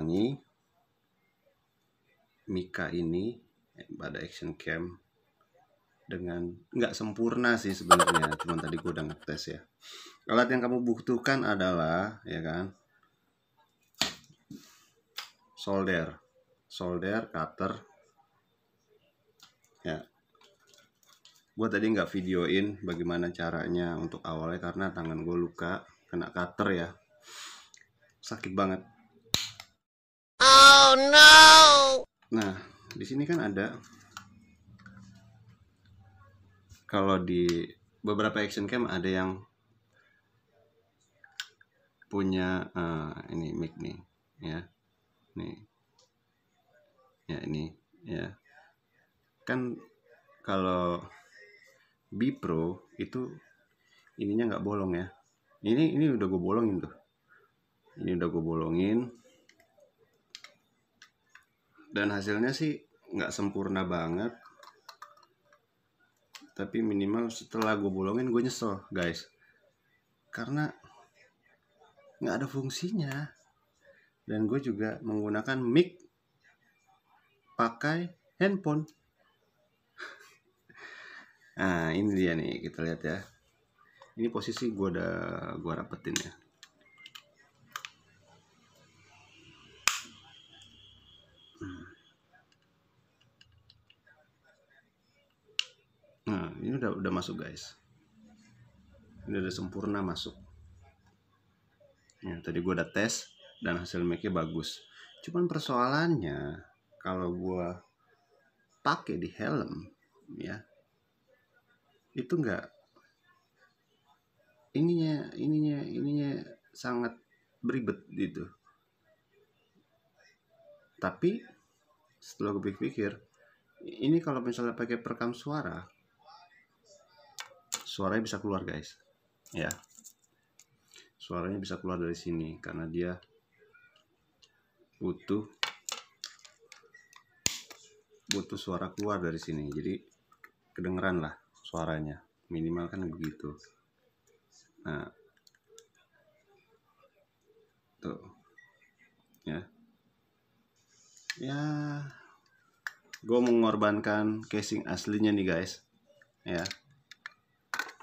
mengurangi Mika ini pada action cam dengan nggak sempurna sih sebenarnya, cuman tadi gue udah ngetes ya. Alat yang kamu butuhkan adalah ya kan, solder, cutter ya. Gue tadi nggak videoin bagaimana caranya untuk awalnya karena tangan gue luka kena cutter ya, sakit banget. Oh no. Nah di sini kan ada, kalau di beberapa action cam ada yang punya ini mic nih ya, nih ya, ini ya kan. Kalau B-Pro itu ininya nggak bolong ya, ini udah gue bolongin tuh, ini udah gue bolongin dan hasilnya sih nggak sempurna banget, tapi minimal setelah gue bolongin gue nyesel guys, karena nggak ada fungsinya. Dan gue juga menggunakan mic pakai handphone. Nah ini dia nih, kita lihat ya, ini posisi gue rapetin ya. Nah ini udah masuk guys, ini udah sempurna masuk ya. Tadi gue udah tes dan hasil mic-nya bagus, cuman persoalannya kalau gue pakai di helm ya, itu enggak, ininya sangat beribet gitu. Tapi setelah gue pikir-pikir, ini kalau misalnya pakai perekam suaranya bisa keluar guys ya, suaranya bisa keluar dari sini karena dia butuh suara keluar dari sini, jadi kedengeran lah suaranya, minimal kan begitu. Nah tuh ya, gue mengorbankan casing aslinya nih guys ya,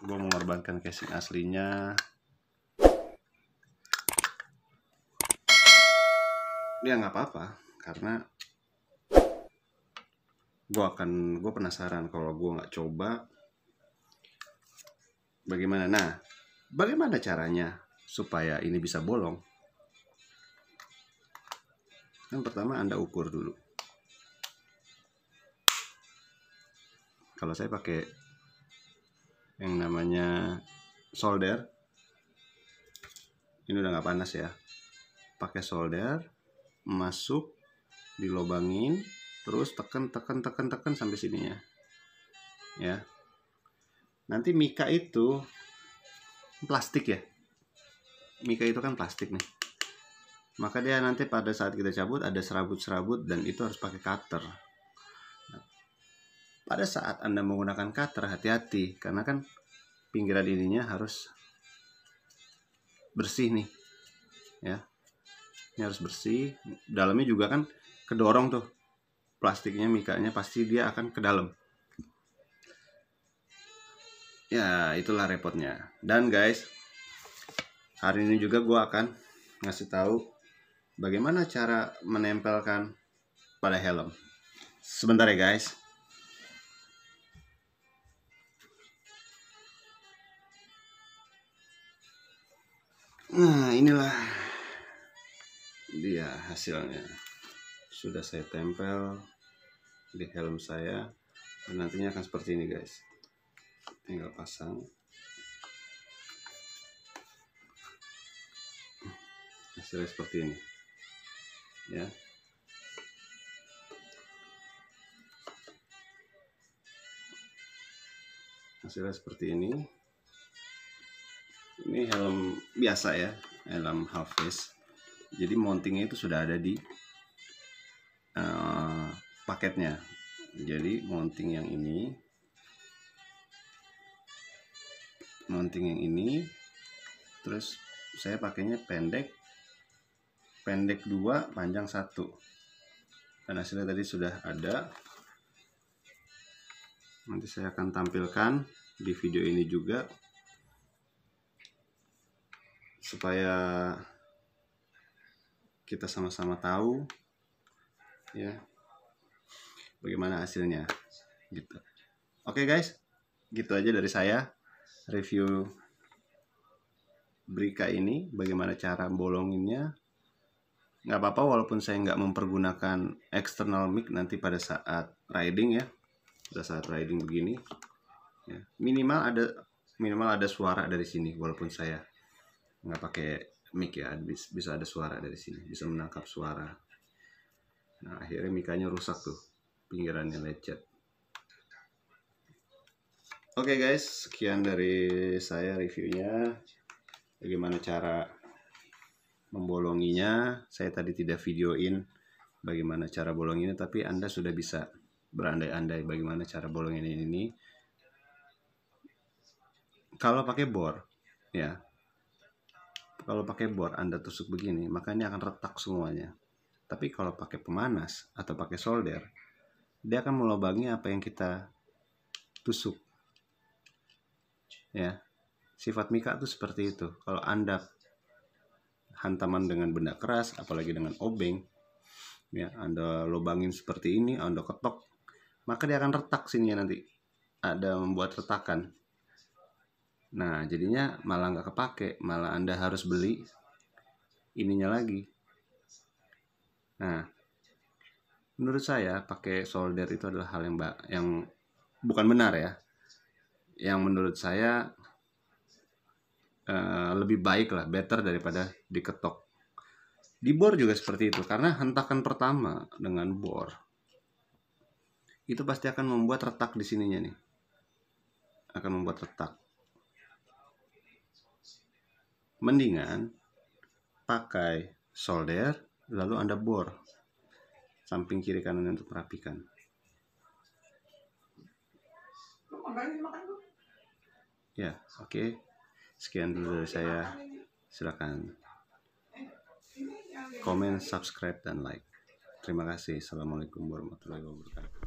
gue mengorbankan casing aslinya. Ya nggak apa-apa, karena gue penasaran kalau gue nggak coba bagaimana. Nah bagaimana caranya supaya ini bisa bolong? Yang pertama Anda ukur dulu. Kalau saya pakai yang namanya solder, ini udah nggak panas ya, pakai solder, masuk, dilobangin, terus tekan sampai sini ya. Nanti Mika itu plastik ya, Mika itu kan plastik nih, maka dia nanti pada saat kita cabut ada serabut-serabut dan itu harus pakai cutter. Nah, pada saat Anda menggunakan cutter hati-hati, karena kan pinggiran ininya harus bersih nih ya, ini harus bersih. Dalamnya juga kan kedorong tuh plastiknya, Mikanya pasti dia akan ke dalam ya, itulah repotnya. Dan guys, hari ini juga gue akan ngasih tahu bagaimana cara menempelkan pada helm. Sebentar ya guys. Nah inilah dia hasilnya, sudah saya tempel di helm saya dan nantinya akan seperti ini guys. Tinggal pasang, hasilnya seperti ini ya. Hasilnya seperti ini. Ini helm biasa ya, helm half face. Jadi mountingnya itu sudah ada di paketnya. Jadi mounting yang ini, terus saya pakainya pendek pendek 2, panjang 1. Dan hasilnya tadi sudah ada. Nanti saya akan tampilkan di video ini juga supaya kita sama-sama tahu ya bagaimana hasilnya gitu. Oke guys, gitu aja dari saya review Brika ini, bagaimana cara bolonginnya. Nggak apa-apa walaupun saya nggak mempergunakan external mic nanti pada saat riding ya, pada saat riding begini ya. Minimal ada suara dari sini walaupun saya nggak pakai mic ya, bisa ada suara dari sini, bisa menangkap suara. Nah akhirnya mikanya rusak tuh, pinggirannya lecet. Oke guys, sekian dari saya reviewnya bagaimana cara membolonginya. Saya tadi tidak videoin bagaimana cara bolonginnya, tapi Anda sudah bisa berandai-andai bagaimana cara bolongin ini. Kalau pakai bor ya, kalau pakai bor Anda tusuk begini, maka ini akan retak semuanya. Tapi kalau pakai pemanas atau pakai solder, dia akan melubangi apa yang kita tusuk ya. Sifat mika itu seperti itu. Kalau Anda hantaman dengan benda keras, apalagi dengan obeng ya, Anda lubangin seperti ini, Anda ketok, maka dia akan retak sininya, nanti ada membuat retakan. Nah jadinya malah nggak kepake, malah Anda harus beli ininya lagi. Nah menurut saya pakai solder itu adalah hal yang bukan benar ya, yang menurut saya lebih baik lah, better daripada diketok. Di bor juga seperti itu, karena hentakan pertama dengan bor itu pasti akan membuat retak di sininya nih, akan membuat retak. Mendingan pakai solder lalu Anda bor samping kiri kanan untuk merapikan. Ya, oke. Sekian dulu dari saya. Silakan komen, subscribe, dan like. Terima kasih. Assalamualaikum warahmatullahi wabarakatuh.